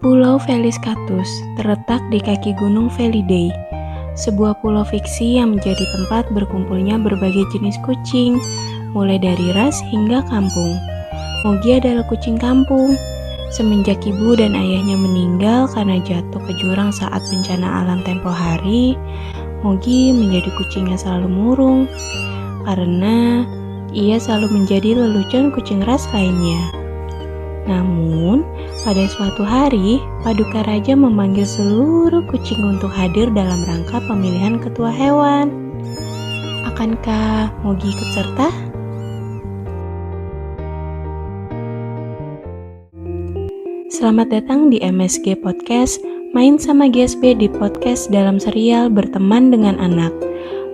Pulau Feliskatus terletak di kaki Gunung Felidae, sebuah pulau fiksi yang menjadi tempat berkumpulnya berbagai jenis kucing, mulai dari ras hingga kampung. Mogi adalah kucing kampung. Semenjak ibu dan ayahnya meninggal karena jatuh ke jurang saat bencana alam tempo hari, Mogi menjadi kucing yang selalu murung, karena ia selalu menjadi lelucon kucing ras lainnya. Namun, pada suatu hari, Paduka Raja memanggil seluruh kucing untuk hadir dalam rangka pemilihan ketua hewan. Akankah Mogi ikut serta? Selamat datang di MSG Podcast, main sama GSP di podcast dalam serial Berteman dengan Anak.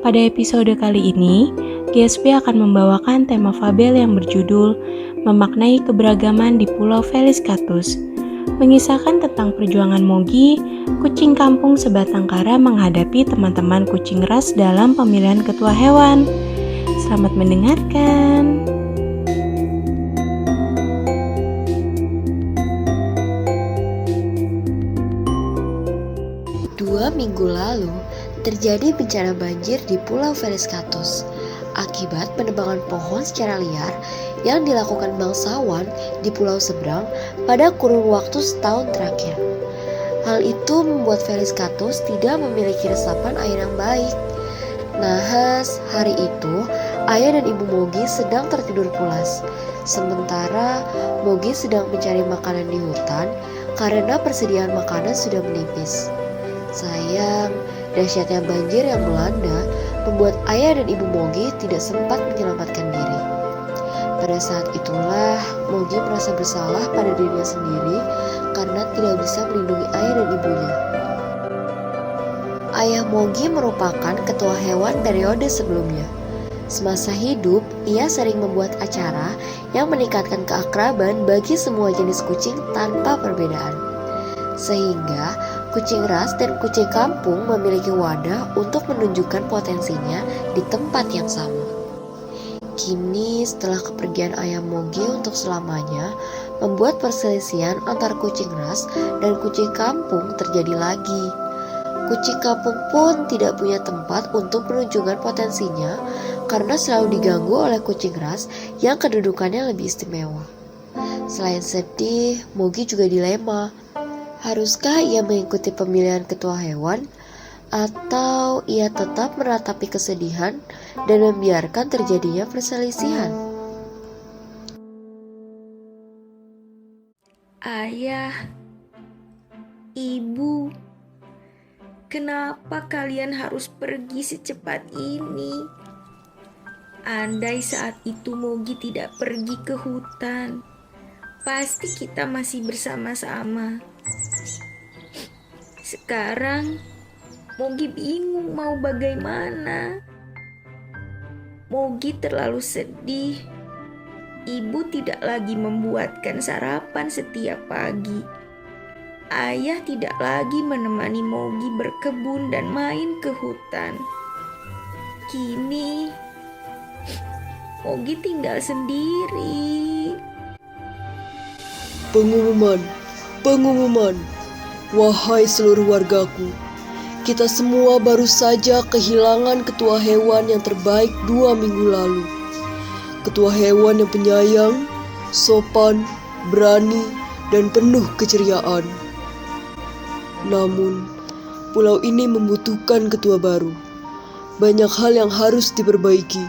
Pada episode kali ini, GSP akan membawakan tema fabel yang berjudul Memaknai Keberagaman di Pulau Feliskatus, mengisahkan tentang perjuangan Mogi, kucing kampung sebatang kara menghadapi teman-teman kucing ras dalam pemilihan ketua hewan. Selamat mendengarkan. Dua minggu lalu, terjadi bencana banjir di Pulau Feliskatus akibat penebangan pohon secara liar yang dilakukan bangsawan di pulau seberang pada kurun waktu setahun terakhir. Hal itu membuat Feliskatus tidak memiliki resapan air yang baik. Nahas, hari itu, ayah dan ibu Mogi sedang tertidur pulas. Sementara Mogi sedang mencari makanan di hutan karena persediaan makanan sudah menipis. Sayang, dahsyatnya banjir yang melanda membuat ayah dan ibu Mogi tidak sempat menyelamatkan diri. Pada saat itulah Mogi merasa bersalah pada dirinya sendiri karena tidak bisa melindungi ayah dan ibunya. Ayah Mogi merupakan ketua hewan periode sebelumnya. Semasa hidup, ia sering membuat acara yang meningkatkan keakraban bagi semua jenis kucing tanpa perbedaan. Sehingga kucing ras dan kucing kampung memiliki wadah untuk menunjukkan potensinya di tempat yang sama. Kini setelah kepergian ayah Mogi untuk selamanya, membuat perselisihan antar kucing ras dan kucing kampung terjadi lagi. Kucing kampung pun tidak punya tempat untuk menunjukkan potensinya karena selalu diganggu oleh kucing ras yang kedudukannya lebih istimewa. Selain sedih, Mogi juga dilema. Haruskah ia mengikuti pemilihan ketua hewan, atau ia tetap meratapi kesedihan dan membiarkan terjadinya perselisihan? Ayah, ibu, kenapa kalian harus pergi secepat ini? Andai saat itu Mogi tidak pergi ke hutan, pasti kita masih bersama-sama. Sekarang Mogi bingung mau bagaimana. Mogi terlalu sedih. Ibu tidak lagi membuatkan sarapan setiap pagi. Ayah tidak lagi menemani Mogi berkebun dan main ke hutan. Kini Mogi tinggal sendiri. Pengumuman, wahai seluruh wargaku, kita semua baru saja kehilangan ketua hewan yang terbaik 2 minggu lalu. Ketua hewan yang penyayang, sopan, berani, dan penuh keceriaan. Namun, pulau ini membutuhkan ketua baru. Banyak hal yang harus diperbaiki.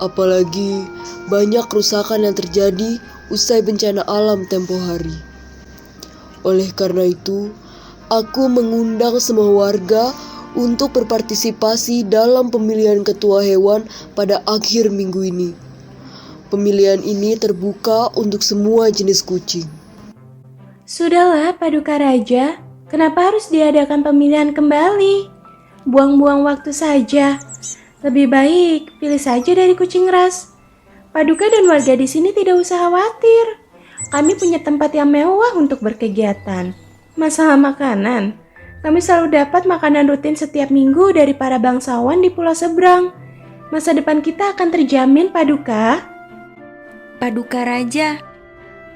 Apalagi banyak kerusakan yang terjadi usai bencana alam tempo hari. Oleh karena itu, aku mengundang semua warga untuk berpartisipasi dalam pemilihan ketua hewan pada akhir minggu ini. Pemilihan ini terbuka untuk semua jenis kucing. Sudahlah, Paduka Raja. Kenapa harus diadakan pemilihan kembali? Buang-buang waktu saja. Lebih baik pilih saja dari kucing ras. Paduka dan warga di sini tidak usah khawatir. Kami punya tempat yang mewah untuk berkegiatan. Masalah makanan, kami selalu dapat makanan rutin setiap minggu dari para bangsawan di pulau seberang. Masa depan kita akan terjamin, Paduka. Paduka Raja,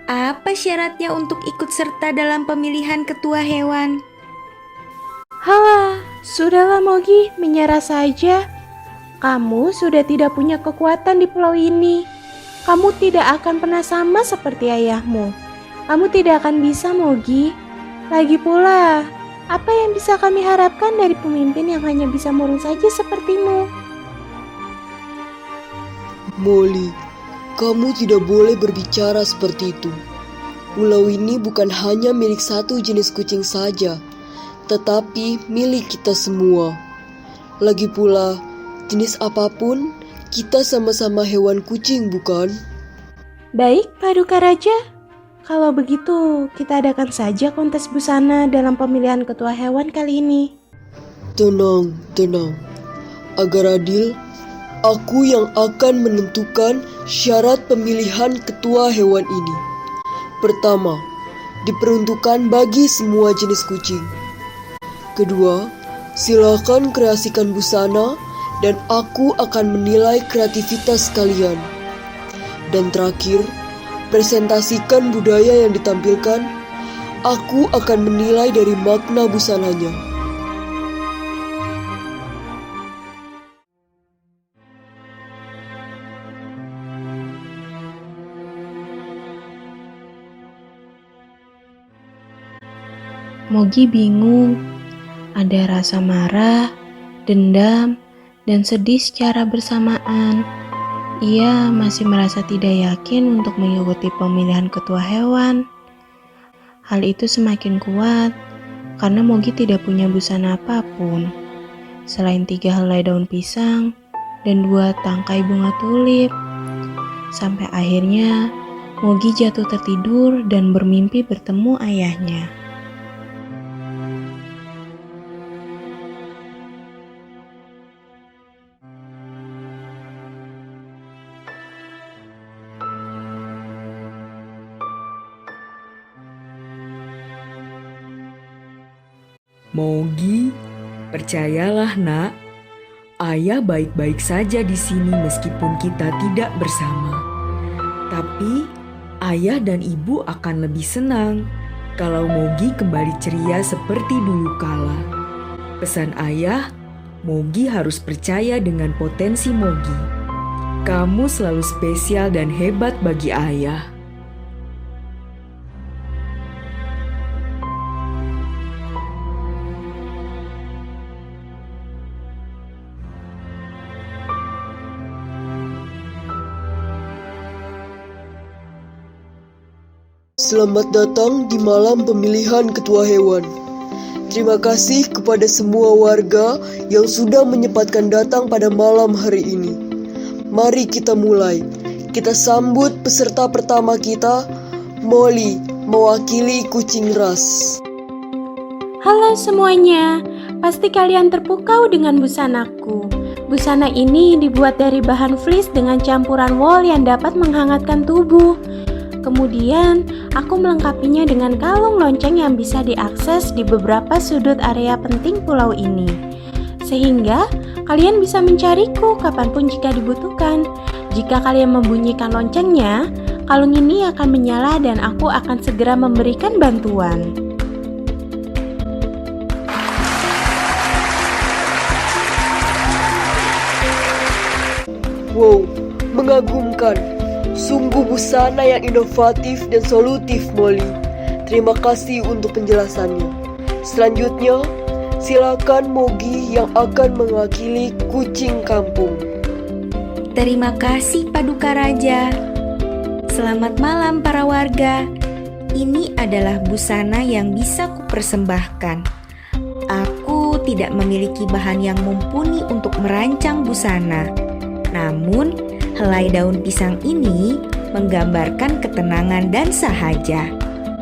Apa syaratnya untuk ikut serta dalam pemilihan ketua hewan? Halah, sudahlah Mogi, menyerah saja. Kamu sudah tidak punya kekuatan di pulau ini. Kamu tidak akan pernah sama seperti ayahmu. Kamu tidak akan bisa, Mogi. Lagi pula, apa yang bisa kami harapkan dari pemimpin yang hanya bisa murung saja sepertimu? Molly, kamu tidak boleh berbicara seperti itu. Pulau ini bukan hanya milik satu jenis kucing saja, tetapi milik kita semua. Lagi pula, jenis apapun, kita sama-sama hewan kucing, bukan? Baik, Paduka Raja. Kalau begitu, kita adakan saja kontes busana dalam pemilihan ketua hewan kali ini. Tenang, tenang. Agar adil, aku yang akan menentukan syarat pemilihan ketua hewan ini. Pertama, diperuntukkan bagi semua jenis kucing. Kedua, silakan kreasikan busana dan aku akan menilai kreativitas kalian. Dan terakhir, presentasikan budaya yang ditampilkan. Aku akan menilai dari makna busananya. Mogi bingung, ada rasa marah, dendam, dan sedih secara bersamaan. Ia masih merasa tidak yakin untuk mengikuti pemilihan ketua hewan. Hal itu semakin kuat karena Mogi tidak punya busana apapun selain 3 helai daun pisang dan 2 tangkai bunga tulip. Sampai akhirnya Mogi jatuh tertidur dan bermimpi bertemu ayahnya. Mogi, percayalah nak, ayah baik-baik saja di sini meskipun kita tidak bersama. Tapi ayah dan ibu akan lebih senang kalau Mogi kembali ceria seperti dulu kala. Pesan ayah, Mogi harus percaya dengan potensi Mogi. Kamu selalu spesial dan hebat bagi ayah. Selamat datang di malam pemilihan ketua hewan. Terima kasih kepada semua warga yang sudah menyempatkan datang pada malam hari ini. Mari kita mulai. Kita sambut peserta pertama kita, Molly, mewakili kucing ras. Halo semuanya, pasti kalian terpukau dengan busanaku. Busana ini dibuat dari bahan fleece dengan campuran wool yang dapat menghangatkan tubuh. Kemudian, aku melengkapinya dengan kalung lonceng yang bisa diakses di beberapa sudut area penting pulau ini. Sehingga, kalian bisa mencariku kapanpun jika dibutuhkan. Jika kalian membunyikan loncengnya, kalung ini akan menyala dan aku akan segera memberikan bantuan. Wow, mengagumkan. Sungguh busana yang inovatif dan solutif, Molly. Terima kasih untuk penjelasannya. Selanjutnya, silakan Mogi yang akan mewakili kucing kampung. Terima kasih Paduka Raja. Selamat malam para warga. Ini adalah busana yang bisa kupersembahkan. Aku tidak memiliki bahan yang mumpuni untuk merancang busana. Namun, helai daun pisang ini menggambarkan ketenangan dan sahaja.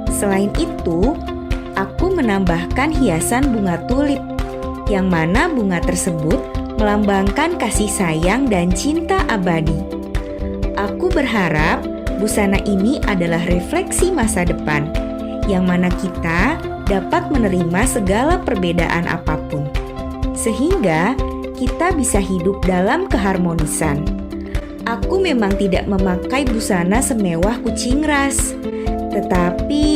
Selain itu, aku menambahkan hiasan bunga tulip, yang mana bunga tersebut melambangkan kasih sayang dan cinta abadi. Aku berharap busana ini adalah refleksi masa depan, yang mana kita dapat menerima segala perbedaan apapun, sehingga kita bisa hidup dalam keharmonisan. Aku memang tidak memakai busana semewah kucing ras, Tetapi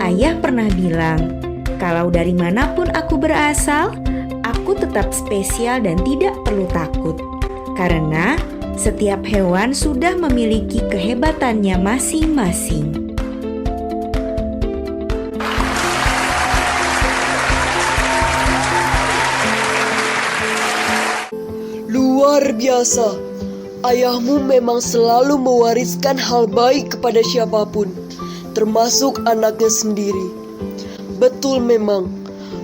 ayah pernah bilang, kalau dari manapun aku berasal, aku tetap spesial dan tidak perlu takut. Karena setiap hewan sudah memiliki kehebatannya masing-masing. Luar biasa. Ayahmu memang selalu mewariskan hal baik kepada siapapun, termasuk anaknya sendiri. Betul memang,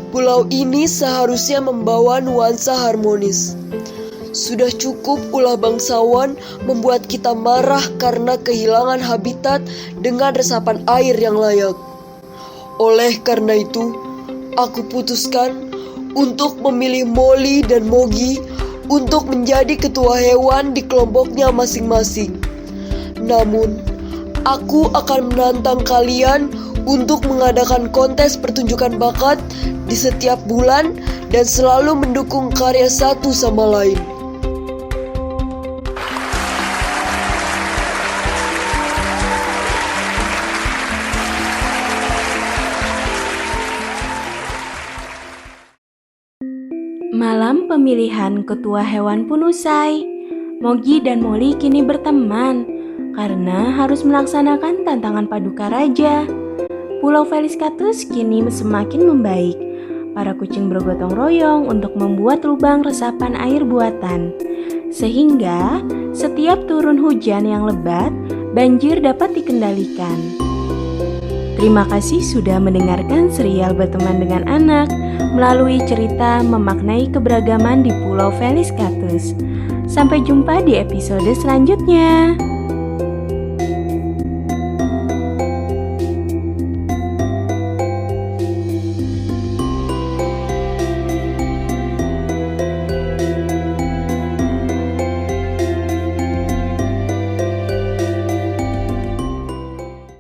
pulau ini seharusnya membawa nuansa harmonis. Sudah cukup ulah bangsawan membuat kita marah karena kehilangan habitat dengan resapan air yang layak. Oleh karena itu, aku putuskan untuk memilih Molly dan Mogi untuk menjadi ketua hewan di kelompoknya masing-masing. Namun, aku akan menantang kalian untuk mengadakan kontes pertunjukan bakat di setiap bulan dan selalu mendukung karya satu sama lain. Malam pemilihan ketua hewan pun usai. Mogi dan Molly kini berteman karena harus melaksanakan tantangan paduka raja. Pulau Feliskatus kini semakin membaik. Para kucing bergotong royong untuk membuat lubang resapan air buatan. Sehingga setiap turun hujan yang lebat, banjir dapat dikendalikan. Terima kasih sudah mendengarkan serial Berteman dengan Anak melalui cerita memaknai keberagaman di Pulau Feliskatus. Sampai jumpa di episode selanjutnya.